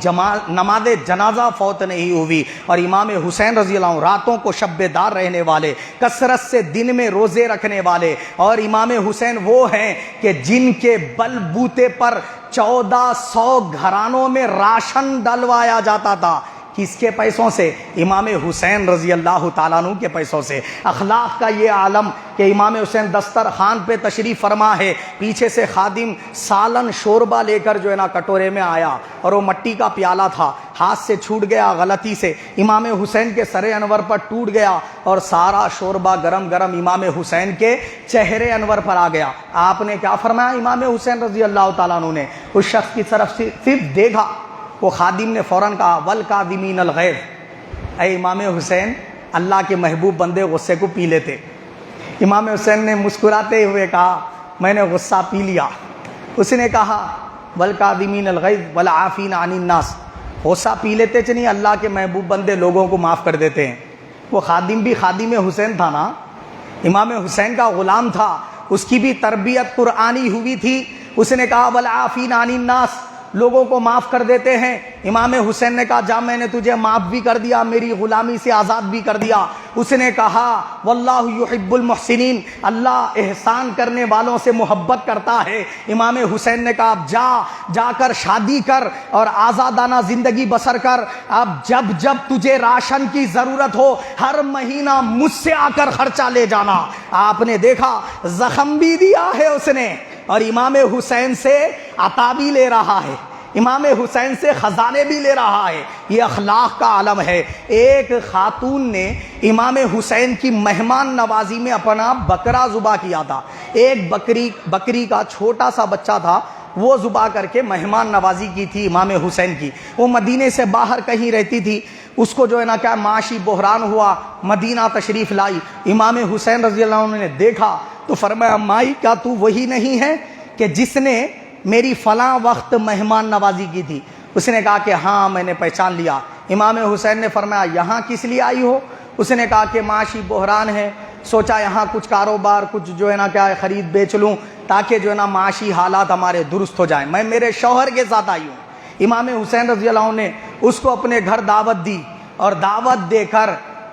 نماز جنازہ فوت نہیں ہوئی۔ اور امام حسین رضی اللہ عنہ راتوں کو شب دار رہنے والے، کثرت سے دن میں روزے رکھنے والے، اور امام حسین وہ ہیں کہ جن کے بل بوتے پر 1400 گھرانوں میں راشن ڈلوایا جاتا تھا۔ کس کے پیسوں سے؟ امام حسین رضی اللہ تعالیٰ عنہ کے پیسوں سے۔ اخلاق کا یہ عالم کہ امام حسین دسترخوان پہ تشریف فرما ہے، پیچھے سے خادم سالن شوربہ لے کر جو ہے نا کٹورے میں آیا، اور وہ مٹی کا پیالہ تھا، ہاتھ سے چھوٹ گیا غلطی سے، امام حسین کے سر انور پر ٹوٹ گیا، اور سارا شوربہ گرم گرم امام حسین کے چہرے انور پر آ گیا۔ آپ نے کیا فرمایا؟ امام حسین رضی اللہ تعالیٰ عنہ نے اس شخص کی طرف صرف دیکھا، وہ خادم نے فوراً کہا والکاظمین الغیظ، اے امام حسین اللہ کے محبوب بندے غصے کو پی لیتے۔ امام حسین نے مسکراتے ہوئے کہا میں نے غصہ پی لیا۔ اس نے کہا والکاظمین الغیظ والعافین عن الناس، غصہ پی لیتے نہیں، اللہ کے محبوب بندے لوگوں کو معاف کر دیتے ہیں۔ وہ خادم بھی خادم حسین تھا نا، امام حسین کا غلام تھا، اس کی بھی تربیت قرآنی ہوئی تھی۔ اس نے کہا والعافین عن الناس، لوگوں کو معاف کر دیتے ہیں۔ امام حسین نے کہا جا میں نے تجھے معاف بھی کر دیا، میری غلامی سے آزاد بھی کر دیا۔ اس نے کہا واللہ یحب المحسنین، اللہ احسان کرنے والوں سے محبت کرتا ہے۔ امام حسین نے کہا اب جا کر شادی کر اور آزادانہ زندگی بسر کر، اب جب تجھے راشن کی ضرورت ہو ہر مہینہ مجھ سے آ کر خرچہ لے جانا۔ آپ نے دیکھا زخم بھی دیا ہے اس نے، اور امام حسین سے عطا بھی لے رہا ہے، امام حسین سے خزانے بھی لے رہا ہے۔ یہ اخلاق کا عالم ہے۔ ایک خاتون نے امام حسین کی مہمان نوازی میں اپنا بکرا ذبح کیا تھا، ایک بکری کا چھوٹا سا بچہ تھا، وہ ذبح کر کے مہمان نوازی کی تھی امام حسین کی۔ وہ مدینے سے باہر کہیں رہتی تھی، اس کو جو ہے نا کیا معاشی بحران ہوا، مدینہ تشریف لائی۔ امام حسین رضی اللہ عنہ نے دیکھا تو فرمایا مائی کیا تو وہی نہیں ہے کہ جس نے میری فلاں وقت مہمان نوازی کی تھی؟ اس نے کہا کہ ہاں میں نے پہچان لیا۔ امام حسین نے فرمایا یہاں کس لیے آئی ہو؟ اس نے کہا کہ معاشی بحران ہے، سوچا یہاں کچھ کاروبار کچھ جو ہے نا کیا خرید بیچ لوں تاکہ جو ہے نا معاشی حالات ہمارے درست ہو جائیں، میں میرے شوہر کے ساتھ آئی ہوں۔ امام حسین رضی اللہ عنہ نے اس کو اپنے گھر دعوت دی، اور دعوت دے کر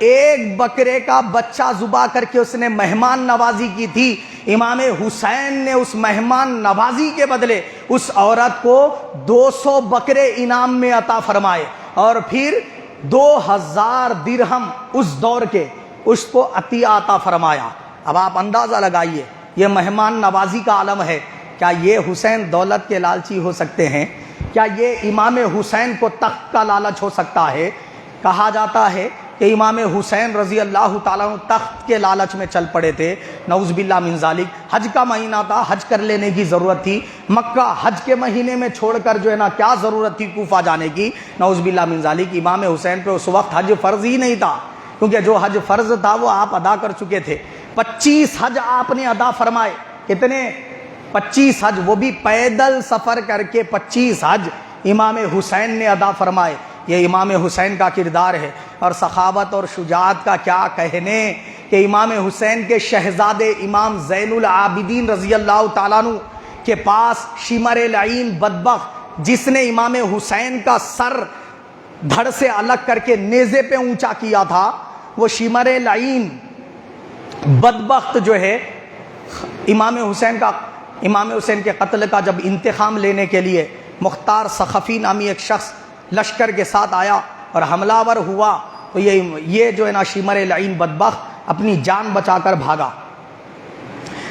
ایک بکرے کا بچہ ذبح کر کے اس نے مہمان نوازی کی تھی۔ امام حسین نے اس مہمان نوازی کے بدلے اس عورت کو 200 بکرے انعام میں عطا فرمائے، اور پھر 2000 درہم اس دور کے اس کو عطیہ عطا فرمایا۔ اب آپ اندازہ لگائیے، یہ مہمان نوازی کا عالم ہے۔ کیا یہ حسین دولت کے لالچی ہو سکتے ہیں؟ کیا یہ امام حسین کو تخت کا لالچ ہو سکتا ہے؟ کہا جاتا ہے کہ امام حسین رضی اللہ تعالیٰ عنہ تخت کے لالچ میں چل پڑے تھے، نعوذ باللہ من ذالک۔ حج کا مہینہ تھا، حج کر لینے کی ضرورت تھی، مکہ حج کے مہینے میں چھوڑ کر جو ہے نا کیا ضرورت تھی کوفہ جانے کی، نعوذ باللہ من ذالک۔ امام حسین پہ اس وقت حج فرض ہی نہیں تھا، کیونکہ جو حج فرض تھا وہ آپ ادا کر چکے تھے۔ 25 حج آپ نے ادا فرمائے۔ کتنے؟ 25 حج، وہ بھی پیدل سفر کر کے 25 حج امام حسین نے ادا فرمائے۔ یہ امام حسین کا کردار ہے، اور سخاوت اور شجاعت کا کیا کہنے کہ امام حسین کے شہزادے امام زین العابدین رضی اللہ تعالیٰ عنہ کے پاس شمر لعین بدبخت جس نے امام حسین کا سر دھڑ سے الگ کر کے نیزے پہ اونچا کیا تھا، وہ شمر لعین بدبخت جو ہے امام حسین کے قتل کا جب انتقام لینے کے لیے مختار ثقفی نامی ایک شخص لشکر کے ساتھ آیا اور حملہ آور ہوا، تو یہ جو ہے نا شمر لعین بدبخت اپنی جان بچا کر بھاگا۔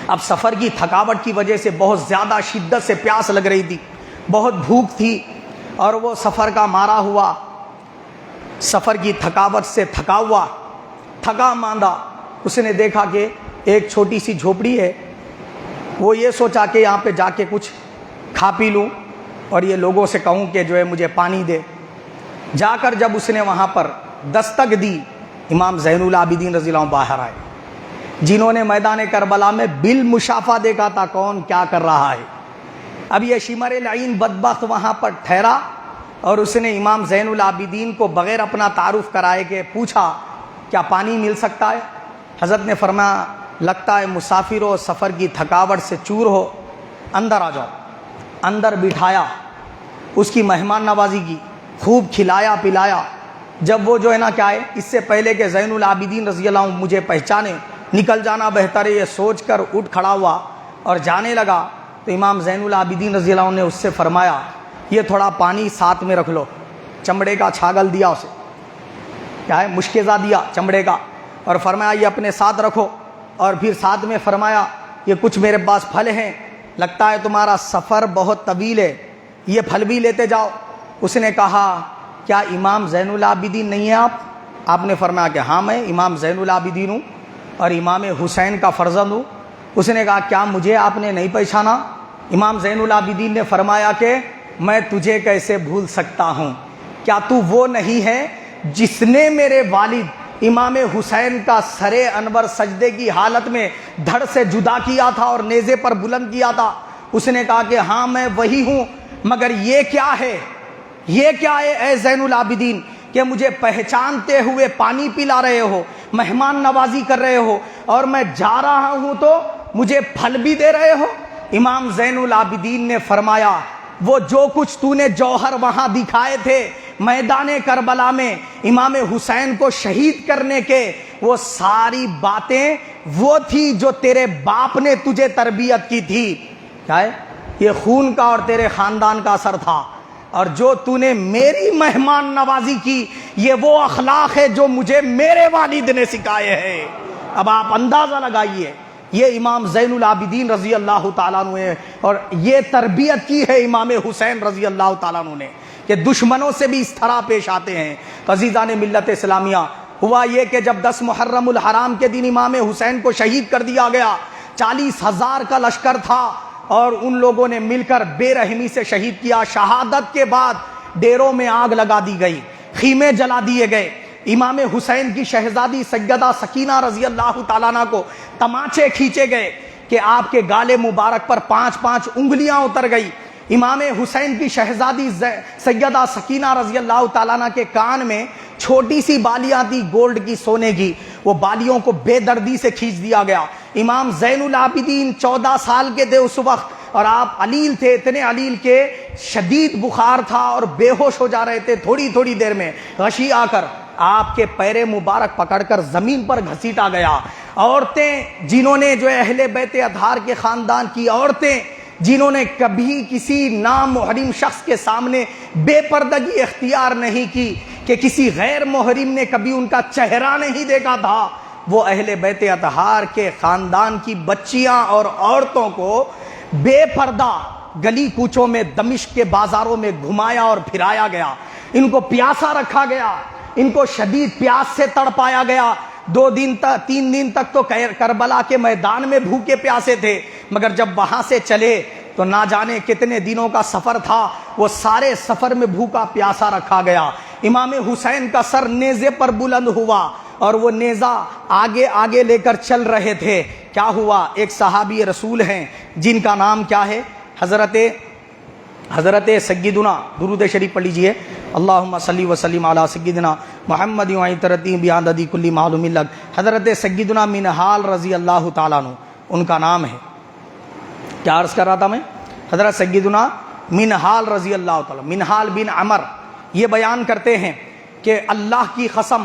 اب سفر کی تھکاوٹ کی وجہ سے بہت زیادہ شدت سے پیاس لگ رہی تھی، بہت بھوک تھی، اور وہ سفر کا مارا ہوا، سفر کی تھکاوٹ سے تھکا ہوا، تھکا ماندہ اس نے دیکھا کہ ایک چھوٹی سی جھوپڑی ہے۔ وہ یہ سوچا کہ یہاں پہ جا کے کچھ کھا پی لوں اور یہ لوگوں سے کہوں کہ جو ہے مجھے پانی دے۔ جا کر جب اس نے وہاں پر دستک دی، امام زین العابدین رضی اللہ عنہ باہر آئے، جنہوں نے میدان کربلا میں بالمشافہ دیکھا تھا کون کیا کر رہا ہے۔ اب یہ شمر لعین بدبخت وہاں پر ٹھہرا اور اس نے امام زین العابدین کو بغیر اپنا تعارف کرائے کہ پوچھا کیا پانی مل سکتا ہے؟ حضرت نے فرمایا لگتا ہے مسافر ہو، سفر کی تھکاوٹ سے چور ہو، اندر آ جاؤ۔ اندر بٹھایا، اس کی مہمان نوازی کی، خوب کھلایا پلایا۔ جب وہ جو ہے نا کیا ہے، اس سے پہلے کہ زین العابدین رضی اللہ عنہ مجھے پہچانے، نکل جانا بہتر ہے یہ سوچ کر اٹھ کھڑا ہوا اور جانے لگا، تو امام زین العابدین رضی اللہ عنہ نے اس سے فرمایا یہ تھوڑا پانی ساتھ میں رکھ لو۔ چمڑے کا چھاگل دیا اسے، کیا ہے مشکزہ دیا چمڑے کا، اور فرمایا یہ اپنے ساتھ رکھو، اور پھر ساتھ میں فرمایا یہ کچھ میرے پاس پھل ہیں، لگتا ہے تمہارا سفر بہت طویل ہے، یہ پھل بھی لیتے جاؤ۔ اس نے کہا کیا امام زین العابدین نہیں ہیں آپ نے فرمایا کہ ہاں میں امام زین العابدین ہوں اور امام حسین کا فرزند ہوں۔ اس نے کہا کیا مجھے آپ نے نہیں پہچانا؟ امام زین العابدین نے فرمایا کہ میں تجھے کیسے بھول سکتا ہوں، کیا تو وہ نہیں ہے جس نے میرے والد امام حسین کا سر انور سجدے کی حالت میں دھڑ سے جدا کیا تھا اور نیزے پر بلند کیا تھا؟ اس نے کہا کہ ہاں میں وہی ہوں، مگر یہ کیا ہے اے زین العابدین کہ مجھے پہچانتے ہوئے پانی پلا رہے ہو، مہمان نوازی کر رہے ہو، اور میں جا رہا ہوں تو مجھے پھل بھی دے رہے ہو؟ امام زین العابدین نے فرمایا وہ جو کچھ تو نے جوہر وہاں دکھائے تھے میدان کربلا میں امام حسین کو شہید کرنے کے، وہ ساری باتیں وہ تھی جو تیرے باپ نے تجھے تربیت کی تھی، کیا ہے یہ خون کا اور تیرے خاندان کا اثر تھا، اور جو تو نے میری مہمان نوازی کی یہ وہ اخلاق ہے جو مجھے میرے والد نے سکھائے ہیں۔ اب آپ اندازہ لگائیے، یہ امام زین العابدین رضی اللہ تعالیٰ عنہ ہے، اور یہ تربیت کی ہے امام حسین رضی اللہ تعالیٰ عنہ نے کہ دشمنوں سے بھی اس طرح پیش آتے ہیں۔ عزیزان ملت اسلامیہ، ہوا یہ کہ جب 10 محرم الحرام کے دن امام حسین کو شہید کر دیا گیا، 40,000 کا لشکر تھا اور ان لوگوں نے مل کر بے رحمی سے شہید کیا۔ شہادت کے بعد ڈیروں میں آگ لگا دی گئی، خیمے جلا دیے گئے، امام حسین کی شہزادی سیدہ سکینہ رضی اللہ تعالیٰ عنہ کو تماچے کھینچے گئے کہ آپ کے گالے مبارک پر 5 انگلیاں اتر گئی۔ امام حسین کی شہزادی سیدہ سکینہ رضی اللہ تعالیٰ عنہ کے کان میں چھوٹی سی بالیاں تھی گولڈ کی، سونے کی، وہ بالیوں کو بے دردی سے کھینچ دیا گیا۔ امام زین العابدین 14 سال کے تھے اس وقت، اور آپ علیل تھے، اتنے علیل کے شدید بخار تھا اور بے ہوش ہو جا رہے تھے، تھوڑی دیر میں غشی آ کر آپ کے پیر مبارک پکڑ کر زمین پر گھسیٹا گیا۔ عورتیں جنہوں نے جو اہل بیت اطہار کے خاندان کی عورتیں جنہوں نے کبھی کسی نامحرم شخص کے سامنے بے پردگی اختیار نہیں کی، کہ کسی غیر محرم نے کبھی ان کا چہرہ نہیں دیکھا تھا، وہ اہل بیت اطہار کے خاندان کی بچیاں اور عورتوں کو بے پردہ گلی کوچوں میں دمشق کے بازاروں میں گھمایا اور پھرایا گیا، ان کو پیاسا رکھا گیا، ان کو شدید پیاس سے تڑپایا گیا۔ 3 دن تک تو کربلا کے میدان میں بھوکے پیاسے تھے، مگر جب وہاں سے چلے تو نہ جانے کتنے دنوں کا سفر تھا، وہ سارے سفر میں بھوکا پیاسا رکھا گیا۔ امام حسین کا سر نیزے پر بلند ہوا اور وہ نیزہ آگے لے کر چل رہے تھے۔ کیا ہوا؟ ایک صحابی رسول ہیں جن کا نام کیا ہے؟ حضرت سیدنا، درود شریف پڑھ لیجئے، اللہم صلی وسلم علی سیدنا محمد وعطرتی بعدد کل معلوم لک، حضرت سیدنا منہال رضی اللہ تعالیٰ عنہ ان کا نام ہے۔ کیا عرض کر رہا تھا میں؟ حضرت سیدنا منہال رضی اللہ تعالیٰ، منہال بن عمر یہ بیان کرتے ہیں کہ اللہ کی قسم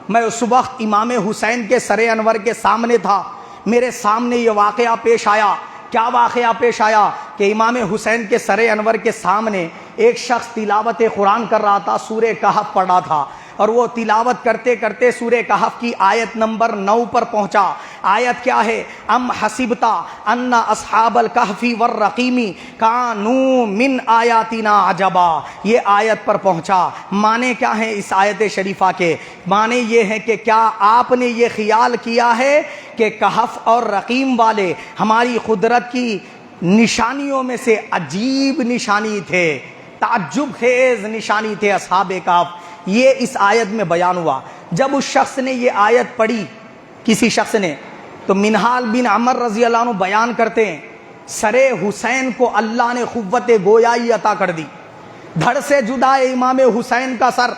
میں اس وقت امام حسین کے سر انور کے سامنے تھا، میرے سامنے یہ واقعہ پیش آیا۔ کیا واقعہ پیش آیا کہ امام حسین کے سر انور کے سامنے ایک شخص تلاوت قرآن کر رہا تھا، سورہ کہف پڑھ رہا تھا، اور وہ تلاوت کرتے کرتے سورہ کہف کی آیت نمبر 9 پر پہنچا۔ آیت کیا ہے؟ ام حسبتا ان اصحاب الکہف والرقیم کانوا من آیاتنا عجبا، یہ آیت پر پہنچا۔ معنی کیا ہیں اس آیت شریفہ کے؟ معنی یہ ہے کہ کیا آپ نے یہ خیال کیا ہے کہ کہف اور رقیم والے ہماری قدرت کی نشانیوں میں سے عجیب نشانی تھے، تعجب خیز نشانی تھے اصحاب کہف؟ یہ اس آیت میں بیان ہوا۔ جب اس شخص نے یہ آیت پڑھی، کسی شخص نے، تو منہال بن عمر رضی اللہ عنہ بیان کرتے ہیں سر حسین کو اللہ نے قوت گویائی عطا کر دی، دھڑ سے جدا ہے امام حسین کا سر،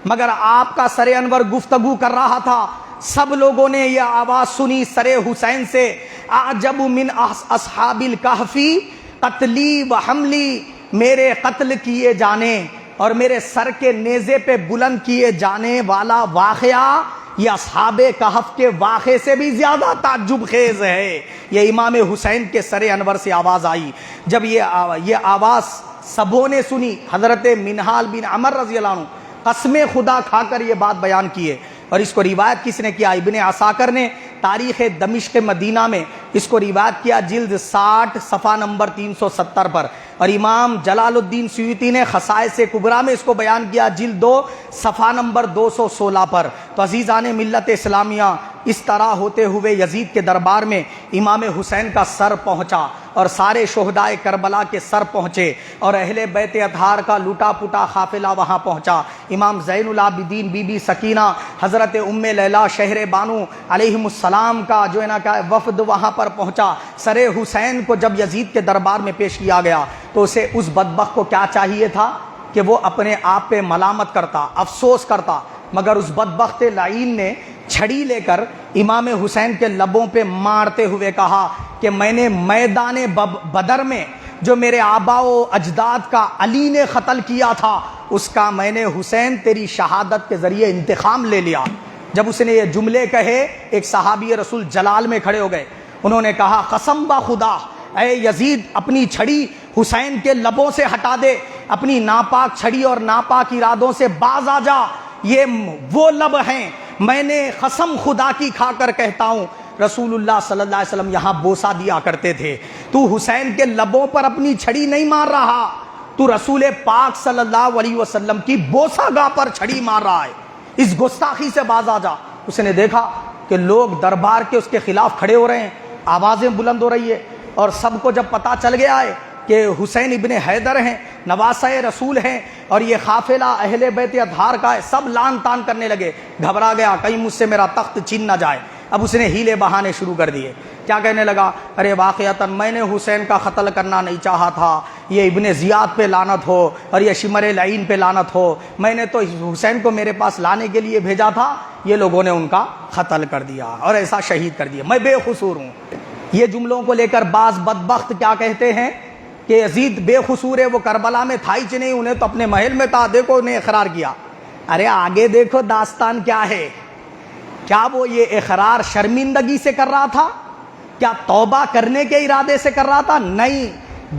مگر آپ کا سر انور گفتگو کر رہا تھا، سب لوگوں نے یہ آواز سنی سر حسین سے، اعجب من اصحاب الکہف قتلی و حملی، میرے قتل کیے جانے اور میرے سر کے نیزے پہ بلند کیے جانے والا واقعہ یہ اصحاب کہف کے واقعے سے بھی زیادہ تعجب خیز ہے۔ یہ امام حسین کے سر انور سے آواز آئی۔ جب یہ آواز سبوں نے سنی، حضرت منہال بن عمر رضی اللہ عنہ قسم خدا کھا کر یہ بات بیان کیے، اور اس کو روایت کس نے کیا؟ ابن عساکر نے تاریخ دمشق مدینہ میں اس کو روایت کیا، جلد 60 صفحہ نمبر 370 پر، اور امام جلال الدین سیوطی نے خصائص کبریٰ میں اس کو بیان کیا، جلد 2 صفحہ نمبر 216 پر۔ تو عزیزان ملت اسلامیہ، اس طرح ہوتے ہوئے یزید کے دربار میں امام حسین کا سر پہنچا، اور سارے شہدائے کربلا کے سر پہنچے، اور اہل بیت اطہار کا لوٹا پوٹا قافلہ وہاں پہنچا۔ امام زین العابدین، بی بی سکینہ، حضرت ام لیلہ شہر بانو علیہم السلام کا جو ہے نا کیا وفد وہاں پر پہنچا۔ سر حسین کو جب یزید کے دربار میں پیش کیا گیا تو اسے، اس بدبخت کو کیا چاہیے تھا کہ وہ اپنے آپ پہ ملامت کرتا، افسوس کرتا، مگر اس بدبخت لعین نے چھڑی لے کر امام حسین کے لبوں پہ مارتے ہوئے کہا کہ میں نے میدان بدر میں جو میرے آبا و اجداد کا علی نے قتل کیا تھا، اس کا میں نے حسین تیری شہادت کے ذریعے انتقام لے لیا۔ جب اس نے یہ جملے کہے، ایک صحابی رسول جلال میں کھڑے ہو گئے، انہوں نے کہا قسم با خدا، اے یزید اپنی چھڑی حسین کے لبوں سے ہٹا دے، اپنی ناپاک چھڑی اور ناپاک ارادوں سے باز آ جا، یہ وہ لب ہیں، میں نے قسم خدا کی کھا کر کہتا ہوں، رسول اللہ صلی اللہ علیہ وسلم یہاں بوسہ دیا کرتے تھے، تو حسین کے لبوں پر اپنی چھڑی نہیں مار رہا، تو رسول پاک صلی اللہ علیہ وسلم کی بوسہ گاہ پر چھڑی مار رہا ہے، اس گستاخی سے باز آ جا۔ اس نے دیکھا کہ لوگ دربار کے اس کے خلاف کھڑے ہو رہے ہیں، آوازیں بلند ہو رہی ہے، اور سب کو جب پتہ چل گیا ہے کہ حسین ابن حیدر ہیں، نواسہ رسول ہیں، اور یہ قافلہ اہل بیت اطہار کا ہے، سب لان تان کرنے لگے، گھبرا گیا کہیں مجھ سے میرا تخت چھین نہ جائے۔ اب اس نے ہیلے بہانے شروع کر دیے، کیا کہنے لگا؟ ارے واقعتاً میں نے حسین کا قتل کرنا نہیں چاہا تھا، یہ ابن زیاد پہ لعنت ہو اور یہ شمر لعین پہ لعنت ہو، میں نے تو حسین کو میرے پاس لانے کے لیے بھیجا تھا، یہ لوگوں نے ان کا قتل کر دیا اور ایسا شہید کر دیا، میں بے قصور ہوں۔ یہ جملوں کو لے کر بعض بدبخت کیا کہتے ہیں کہ یزید بے قصور ہے، وہ کربلا میں تھا ہی نہیں، انہیں تو اپنے محل میں تھا، دیکھو انہیں اقرار کیا۔ ارے آگے دیکھو داستان کیا ہے، کیا وہ یہ اقرار شرمندگی سے کر رہا تھا؟ کیا توبہ کرنے کے ارادے سے کر رہا تھا؟ نہیں،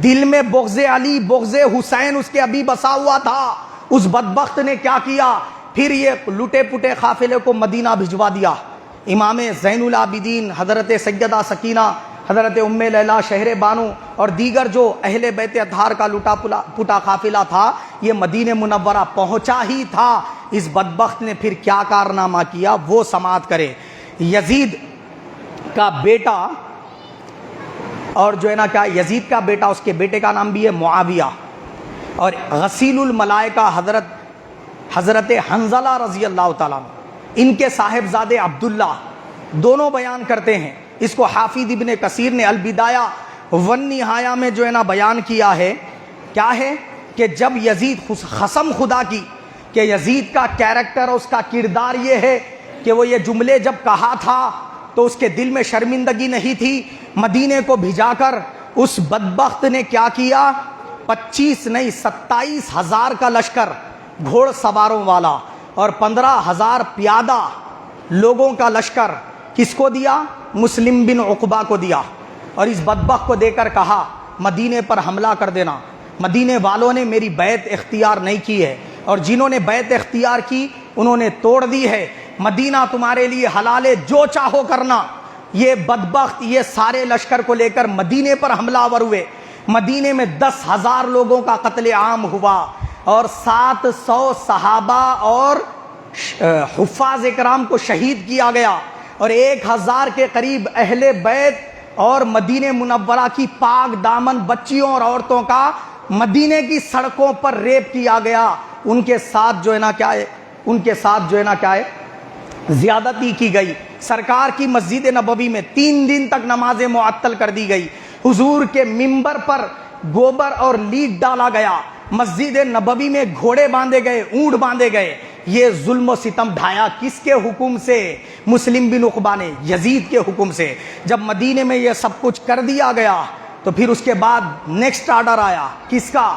دل میں بغض علی، بغض حسین اس کے ابھی بسا ہوا تھا۔ اس بدبخت نے کیا کیا؟ پھر یہ لٹے پٹے قافلے کو مدینہ بھجوا دیا۔ امام زین العابدین، حضرت سیدہ سکینہ، حضرت ام لیلہ شہر بانو اور دیگر جو اہل بیت اطہار کا لٹا پٹا قافلہ تھا، یہ مدینہ منورہ پہنچا ہی تھا۔ اس بدبخت نے پھر کیا کارنامہ کیا وہ سماعت کرے۔ یزید کا بیٹا، اور جو ہے نا کیا یزید کا بیٹا، اس کے بیٹے کا نام بھی ہے معاویہ، اور غسیل الملائکہ حضرت حنظلہ رضی اللہ تعالیٰ عنہ، ان کے صاحبزادے عبداللہ، دونوں بیان کرتے ہیں۔ اس کو حافظ ابن کثیر نے البدایہ والنہایہ میں جو ہے نا بیان کیا ہے، کیا ہے کہ جب یزید، قسم خدا کی کہ یزید کا کیریکٹر، اس کا کردار یہ ہے کہ وہ یہ جملے جب کہا تھا تو اس کے دل میں شرمندگی نہیں تھی، مدینے کو بھجا کر اس بدبخت نے کیا کیا؟ 25 نہیں 27,000 کا لشکر گھوڑ سواروں والا اور 15,000 پیادہ لوگوں کا لشکر کس کو دیا؟ مسلم بن عقبہ کو دیا، اور اس بدبخت کو دے کر کہا مدینے پر حملہ کر دینا۔ مدینے والوں نے میری بیعت اختیار نہیں کی ہے، اور جنہوں نے بیعت اختیار کی انہوں نے توڑ دی ہے۔ مدینہ تمہارے لیے حلال ہے، جو چاہو کرنا۔ یہ بدبخت یہ سارے لشکر کو لے کر مدینے پر حملہ آور ہوئے۔ مدینے میں 10,000 لوگوں کا قتل عام ہوا، اور 700 صحابہ اور حفاظ اکرام کو شہید کیا گیا، اور 1,000 کے قریب اہل بیت اور مدینہ منورہ کی پاک دامن بچیوں اور عورتوں کا مدینے کی سڑکوں پر ریپ کیا گیا۔ ان کے ساتھ جو ہے نا کیا ہے زیادتی کی گئی۔ سرکار کی مسجد نبوی میں 3 دن تک نمازیں معطل کر دی گئی۔ حضور کے منبر پر گوبر اور لیٹ ڈالا گیا۔ مسجد نبوی میں گھوڑے باندھے گئے، اونٹ باندھے گئے۔ یہ ظلم و ستم ڈھایا کس کے حکم سے؟ مسلم بن عقبہ نے، یزید کے حکم سے۔ جب مدینے میں یہ سب کچھ کر دیا گیا تو پھر اس کے بعد نیکسٹ آرڈر آیا، کس کا؟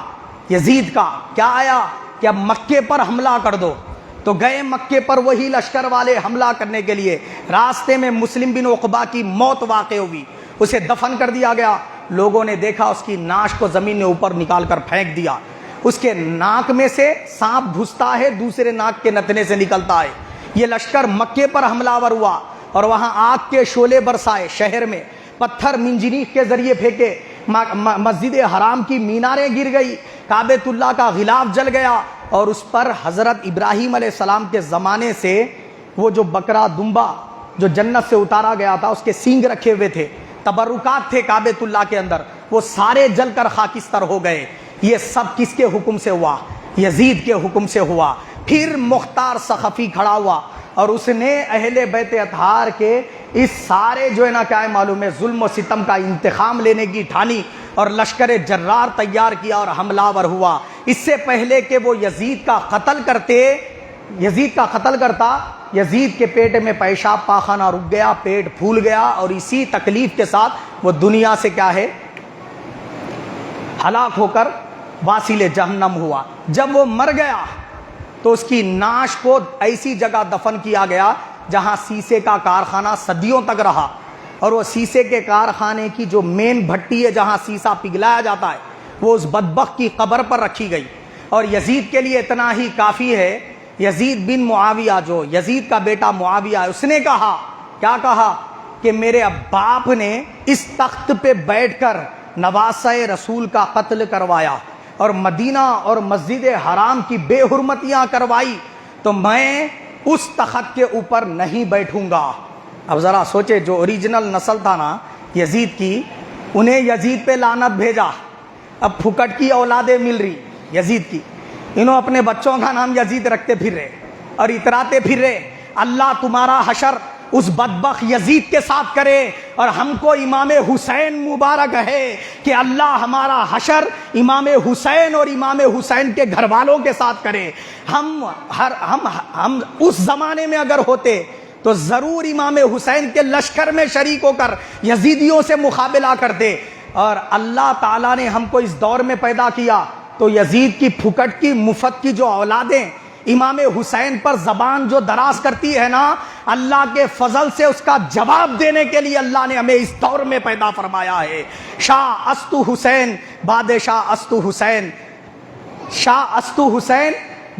یزید کا۔ کیا آیا؟ کہ اب مکے پر حملہ کر دو۔ تو گئے مکے پر وہی لشکر والے حملہ کرنے کے لیے۔ راستے میں مسلم بن عقبہ کی موت واقع ہوئی، اسے دفن کر دیا گیا۔ لوگوں نے دیکھا اس کی ناش کو زمین میں اوپر نکال کر پھینک دیا۔ اس کے ناک میں سے سانپ گھستا ہے، دوسرے ناک کے نتنے سے نکلتا ہے۔ یہ لشکر مکے پر حملہ آور ہوا، اور وہاں آگ کے شعلے برسائے، شہر میں پتھر منجنیق کے ذریعے پھینکے، مسجد حرام کی میناریں گر گئی، کعبۃ اللہ کا غلاف جل گیا، اور اس پر حضرت ابراہیم علیہ السلام کے زمانے سے وہ جو بکرا دمبا جو جنت سے اتارا گیا تھا اس کے سینگ رکھے ہوئے تھے، تبرکات تھے کعبۃ اللہ کے اندر، وہ سارے جل کر خاکستر ہو گئے۔ یہ سب کس کے حکم سے ہوا؟ یزید کے حکم سے ہوا۔ پھر مختار ثقفی کھڑا ہوا، اور اس نے اہل بیت اطہار کے اس سارے جو ہے نا کیا ہے معلوم ہے ظلم و ستم کا انتقام لینے کی ٹھانی، اور لشکر جرار تیار کیا اور حملہ آور ہوا۔ اس سے پہلے کہ وہ یزید کا قتل کرتا، یزید کے پیٹ میں پیشاب پاخانہ رک گیا، پیٹ پھول گیا، اور اسی تکلیف کے ساتھ وہ دنیا سے کیا ہے ہلاک ہو کر واصل جہنم ہوا۔ جب وہ مر گیا تو اس کی ناش کو ایسی جگہ دفن کیا گیا جہاں سیسے کا کارخانہ صدیوں تک رہا، اور وہ سیسے کے کارخانے کی جو مین بھٹی ہے جہاں سیسا پگھلایا جاتا ہے وہ اس بدبخت کی قبر پر رکھی گئی۔ اور یزید کے لیے اتنا ہی کافی ہے، یزید بن معاویہ جو یزید کا بیٹا معاویہ ہے، اس نے کہا، کیا کہا؟ کہ میرے باپ نے اس تخت پہ بیٹھ کر نواسہ رسول کا قتل کروایا اور مدینہ اور مسجد حرام کی بے حرمتیاں کروائی، تو میں اس تخت کے اوپر نہیں بیٹھوں گا۔ اب ذرا سوچے، جو اوریجنل نسل تھا نا یزید کی، انہیں یزید پہ لعنت بھیجا، اب پھکٹ کی اولادیں مل رہی یزید کی، انہوں اپنے بچوں کا نام یزید رکھتے پھر رہے اور اتراتے پھر رہے۔ اللہ تمہارا حشر اس بدبخت یزید کے ساتھ کرے، اور ہم کو امام حسین مبارک ہے کہ اللہ ہمارا حشر امام حسین اور امام حسین کے گھر والوں کے ساتھ کرے۔ ہم اس زمانے میں اگر ہوتے تو ضرور امام حسین کے لشکر میں شریک ہو کر یزیدیوں سے مقابلہ کرتے، اور اللہ تعالیٰ نے ہم کو اس دور میں پیدا کیا تو یزید کی پھکٹ کی مفت کی جو اولادیں امام حسین پر زبان جو دراز کرتی ہے نا، اللہ کے فضل سے اس کا جواب دینے کے لیے اللہ نے ہمیں اس دور میں پیدا فرمایا ہے۔ شاہ استو حسین بادشاہ استو حسین، شاہ استو حسین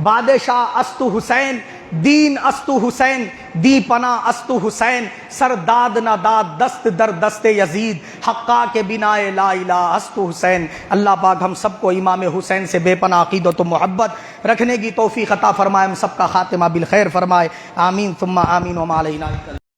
بادشاہ استو حسین، دین استو حسین دی پناہ استو حسین، سر داد نہ داد دست در دست یزید، حقا کے بنا لا الہ استو حسین۔ اللہ پاک ہم سب کو امام حسین سے بے پناہ عقیدت و محبت رکھنے کی توفیق عطا فرمائے، ہم سب کا خاتمہ بالخیر فرمائے، آمین ثم آمین وما علینا۔